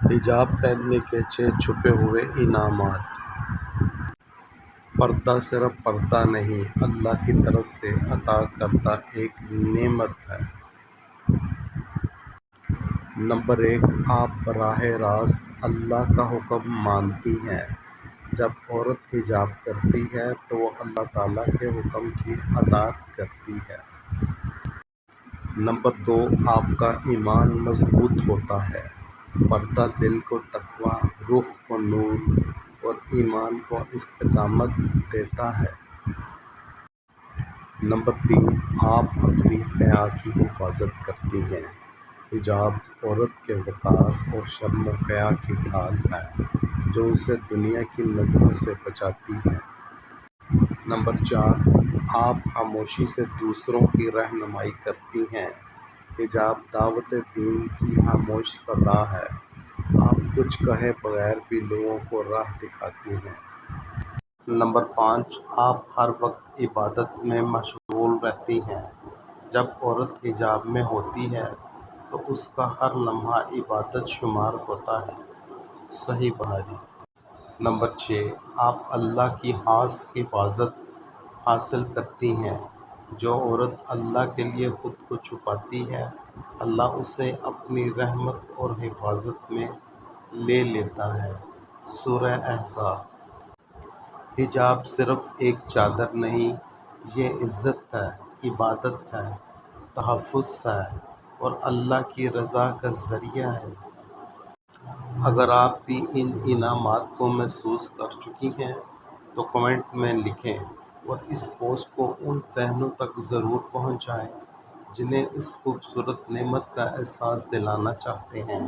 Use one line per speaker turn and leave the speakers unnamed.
حجاب پہننے کے 6 چھپے ہوئے انعامات۔ پردہ صرف پردہ نہیں، اللہ کی طرف سے عطا کردہ ایک نعمت ہے۔ نمبر 1، آپ براہ راست اللہ کا حکم مانتی ہیں۔ جب عورت حجاب کرتی ہے تو وہ اللہ تعالیٰ کے حکم کی اطاعت کرتی ہے۔ نمبر 2، آپ کا ایمان مضبوط ہوتا ہے۔ پردہ دل کو تقویٰ، روح کو نور اور ایمان کو استقامت دیتا ہے۔ نمبر 3، آپ اپنی حیا کی حفاظت کرتی ہیں۔ حجاب عورت کے وقار اور شرم و حیا کی ڈھال ہے جو اسے دنیا کی نظروں سے بچاتی ہے۔ نمبر 4، آپ خاموشی سے دوسروں کی رہنمائی کرتی ہیں۔ حجاب دعوت دین کی خاموش صدا ہے۔ آپ کچھ کہے بغیر بھی لوگوں کو راہ دکھاتی ہیں۔ نمبر 5، آپ ہر وقت عبادت میں مشغول رہتی ہیں۔ جب عورت حجاب میں ہوتی ہے تو اس کا ہر لمحہ عبادت شمار ہوتا ہے۔ صحیح بخاری۔ نمبر 6، آپ اللہ کی خاص حفاظت حاصل کرتی ہیں۔ جو عورت اللہ کے لیے خود کو چھپاتی ہے، اللہ اسے اپنی رحمت اور حفاظت میں لے لیتا ہے۔ سورہ احزاب۔ حجاب صرف ایک چادر نہیں، یہ عزت ہے، عبادت ہے، تحفظ ہے اور اللہ کی رضا کا ذریعہ ہے۔ اگر آپ بھی ان انعامات کو محسوس کر چکی ہیں تو کمنٹ میں لکھیں اور اس پوسٹ کو ان بہنوں تک ضرور پہنچائیں جنہیں اس خوبصورت نعمت کا احساس دلانا چاہتے ہیں۔